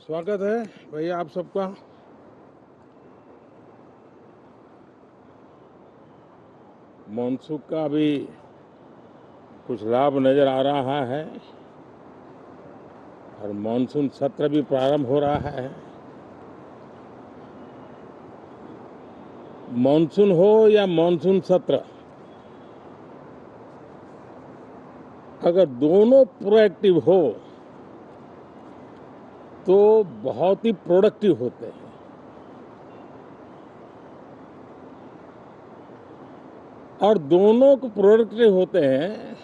स्वागत है भैया आप सबका। मानसून का भी कुछ लाभ नजर आ रहा है और मानसून सत्र भी प्रारंभ हो रहा है। मानसून हो या मानसून सत्र, अगर दोनों प्रोएक्टिव हो तो बहुत ही प्रोडक्टिव होते हैं। और दोनों को प्रोडक्टिव होते हैं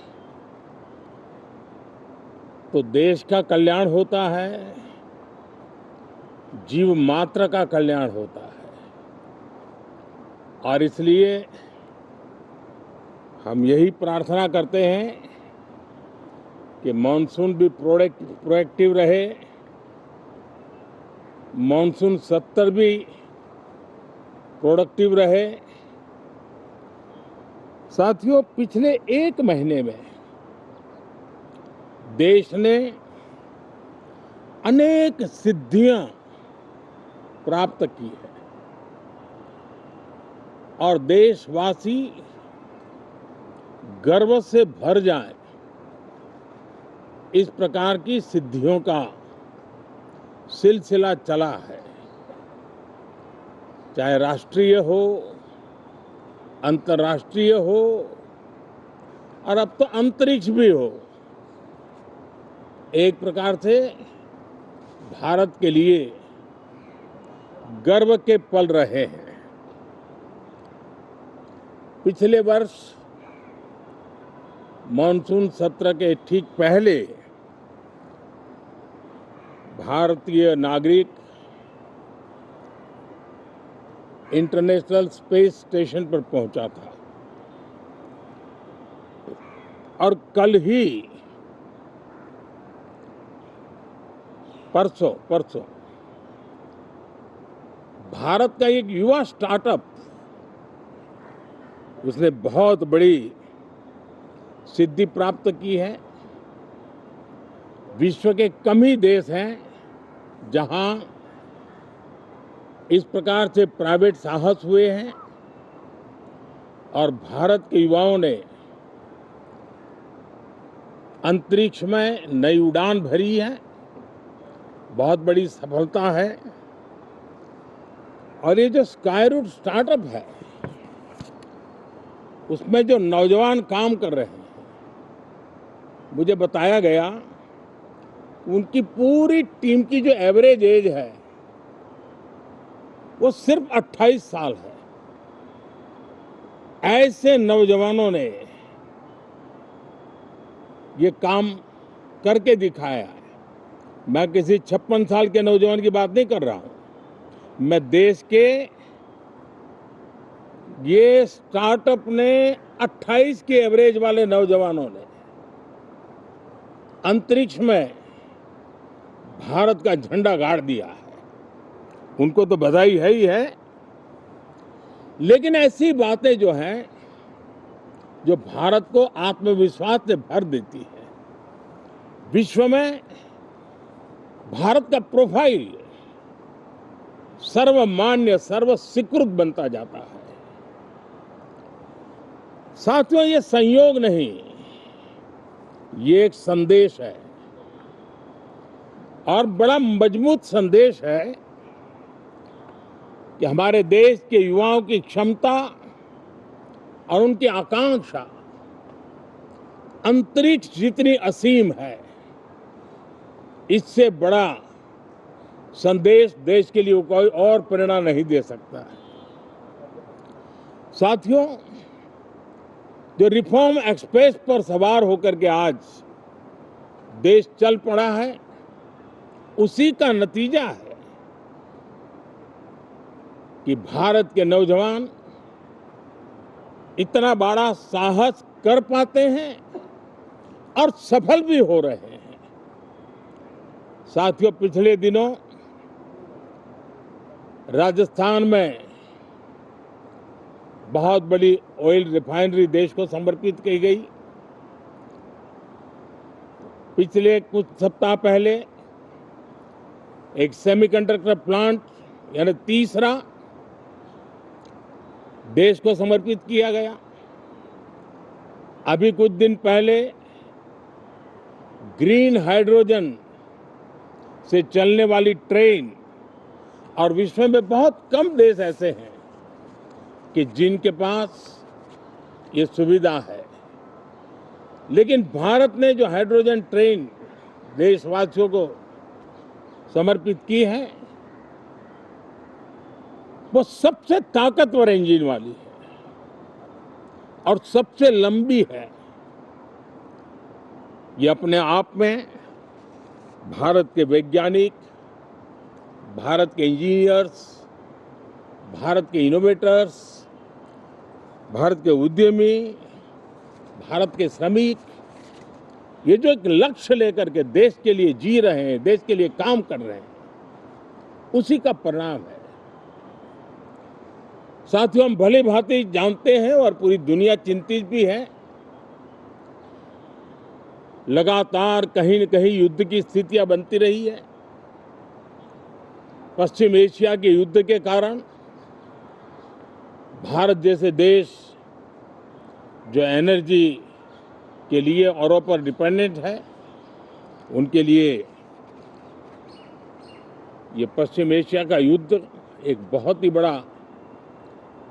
तो देश का कल्याण होता है, जीव मात्र का कल्याण होता है। और इसलिए हम यही प्रार्थना करते हैं कि मानसून भी प्रोएक्टिव रहे, मानसून सत्र भी प्रोडक्टिव रहे। साथियों, पिछले एक महीने में देश ने अनेक सिद्धियां प्राप्त की है और देशवासी गर्व से भर जाएं, इस प्रकार की सिद्धियों का सिलसिला चला है। चाहे राष्ट्रीय हो, अंतर्राष्ट्रीय हो और अब तो अंतरिक्ष भी हो। एक प्रकार से भारत के लिए गर्व के पल रहे हैं। पिछले वर्ष मानसून सत्र के ठीक पहले भारतीय नागरिक इंटरनेशनल स्पेस स्टेशन पर पहुंचा था और कल ही परसों भारत का एक युवा स्टार्टअप, उसने बहुत बड़ी सिद्धि प्राप्त की है। विश्व के कम ही देश हैं जहां इस प्रकार से प्राइवेट साहस हुए हैं और भारत के युवाओं ने अंतरिक्ष में नई उड़ान भरी है। बहुत बड़ी सफलता है। और ये जो स्काईरूट स्टार्टअप है, उसमें जो नौजवान काम कर रहे हैं, मुझे बताया गया उनकी पूरी टीम की जो एवरेज एज है वो सिर्फ 28 साल है। ऐसे नौजवानों ने ये काम करके दिखाया है। मैं किसी 56 साल के नौजवान की बात नहीं कर रहा हूं। मैं देश के ये स्टार्टअप ने 28 के एवरेज वाले नौजवानों ने अंतरिक्ष में भारत का झंडा गाड़ दिया है। उनको तो बधाई है ही है, लेकिन ऐसी बातें जो हैं जो भारत को आत्मविश्वास से भर देती है। विश्व में भारत का प्रोफाइल सर्वमान्य, सर्वस्वीकृत बनता जाता है। साथियों, ये संयोग नहीं, ये एक संदेश है और बड़ा मजबूत संदेश है कि हमारे देश के युवाओं की क्षमता और उनकी आकांक्षा अंतरिक्ष जितनी असीम है, इससे बड़ा संदेश देश के लिए कोई और प्रेरणा नहीं दे सकता है। साथियों, जो रिफॉर्म एक्सप्रेस पर सवार होकर के आज देश चल पड़ा है, उसी का नतीजा है कि भारत के नौजवान इतना बड़ा साहस कर पाते हैं और सफल भी हो रहे हैं। साथियों, पिछले दिनों राजस्थान में बहुत बड़ी ऑयल रिफाइनरी देश को समर्पित की गई। पिछले कुछ सप्ताह पहले एक सेमीकंडक्टर प्लांट यानी तीसरा देश को समर्पित किया गया। अभी कुछ दिन पहले ग्रीन हाइड्रोजन से चलने वाली ट्रेन, और विश्व में बहुत कम देश ऐसे हैं कि जिनके पास ये सुविधा है, लेकिन भारत ने जो हाइड्रोजन ट्रेन देशवासियों को समर्पित की है, वो सबसे ताकतवर इंजन वाली है और सबसे लंबी है। ये अपने आप में भारत के वैज्ञानिक, भारत के इंजीनियर्स, भारत के इनोवेटर्स, भारत के उद्यमी, भारत के श्रमिक, ये जो एक लक्ष्य लेकर के देश के लिए जी रहे हैं, देश के लिए काम कर रहे हैं, उसी का परिणाम है। साथियों, हम भली भांति जानते हैं और पूरी दुनिया चिंतित भी है, लगातार कहीं न कहीं युद्ध की स्थितियां बनती रही है। पश्चिम एशिया के युद्ध के कारण भारत जैसे देश जो एनर्जी के लिए औरों पर डिपेंडेंट है, उनके लिए ये पश्चिम एशिया का युद्ध एक बहुत ही बड़ा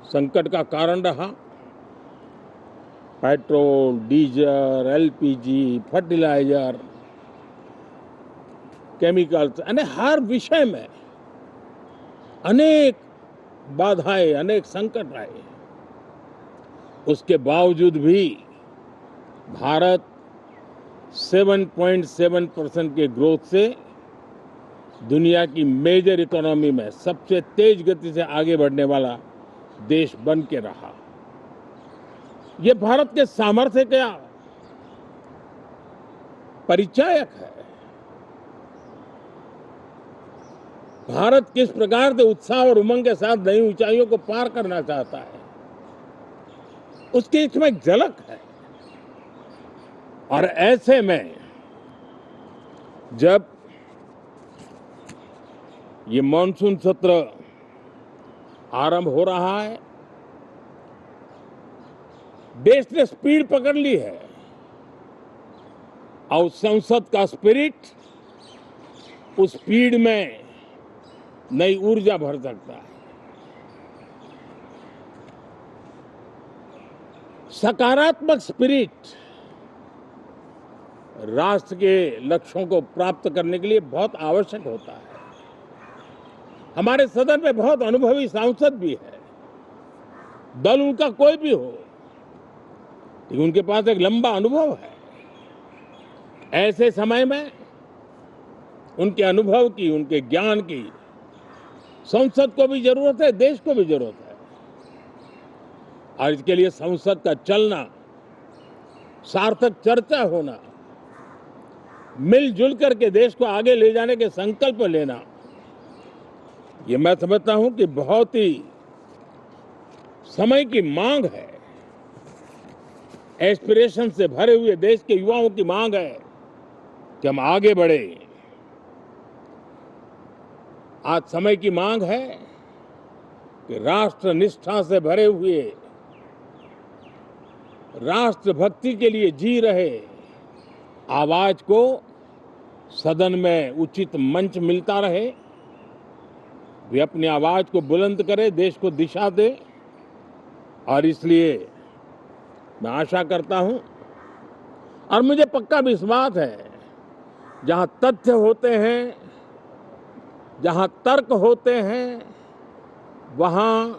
संकट का कारण रहा। Petrol, diesel, LPG, fertiliser, chemicals, यानी हर विषय में अनेक बाधाएं, अनेक संकट आए। उसके बावजूद भी भारत 7.7% के ग्रोथ से दुनिया की मेजर इकोनॉमी में सबसे तेज गति से आगे बढ़ने वाला देश बन के रहा। ये भारत के सामर्थ्य का परिचायक है। भारत किस प्रकार से उत्साह और उमंग के साथ नई ऊंचाइयों को पार करना चाहता है, उसकी इसमें एक झलक है। और ऐसे में जब ये मॉनसून सत्र आरंभ हो रहा है, देश ने स्पीड पकड़ ली है और संसद का स्पिरिट उस स्पीड में नई ऊर्जा भर सकता है। सकारात्मक स्पिरिट राष्ट्र के लक्ष्यों को प्राप्त करने के लिए बहुत आवश्यक होता है। हमारे सदन में बहुत अनुभवी सांसद भी है, दल उनका कोई भी हो, लेकिन उनके पास एक लंबा अनुभव है। ऐसे समय में उनके अनुभव की, उनके ज्ञान की संसद को भी जरूरत है, देश को भी जरूरत है। और इसके लिए संसद का चलना, सार्थक चर्चा होना, मिलजुल करके देश को आगे ले जाने के संकल्प लेना, ये मैं समझता हूं कि बहुत ही समय की मांग है। एस्पिरेशन से भरे हुए देश के युवाओं की मांग है कि हम आगे बढ़े। आज समय की मांग है कि राष्ट्र निष्ठा से भरे हुए, राष्ट्र भक्ति के लिए जी रहे आवाज को सदन में उचित मंच मिलता रहे, वे अपनी आवाज को बुलंद करे, देश को दिशा दे। और इसलिए मैं आशा करता हूं और मुझे पक्का विश्वास है, जहां तथ्य होते हैं, जहां तर्क होते हैं, वहां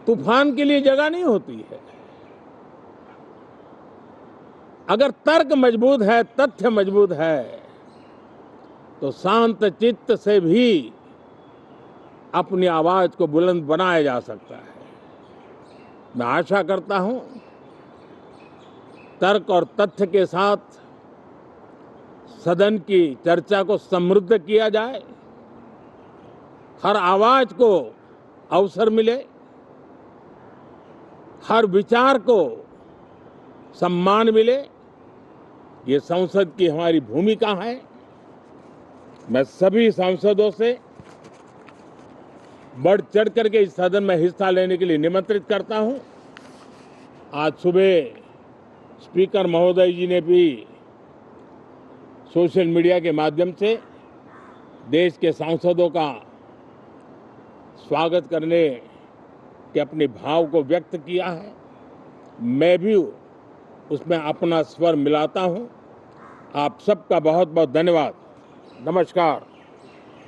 तूफान के लिए जगह नहीं होती है। अगर तर्क मजबूत है, तथ्य मजबूत है, तो शांत चित्त से भी अपनी आवाज को बुलंद बनाया जा सकता है। मैं आशा करता हूं तर्क और तथ्य के साथ सदन की चर्चा को समृद्ध किया जाए, हर आवाज को अवसर मिले, हर विचार को सम्मान मिले। ये संसद की हमारी भूमिका है मैं सभी सांसदों से बढ़ चढ़ करके इस सदन में हिस्सा लेने के लिए निमंत्रित करता हूं। आज सुबह स्पीकर महोदय जी ने भी सोशल मीडिया के माध्यम से देश के सांसदों का स्वागत करने के अपने भाव को व्यक्त किया है। मैं भी उसमें अपना स्वर मिलाता हूं। आप सबका बहुत बहुत धन्यवाद। नमस्कार।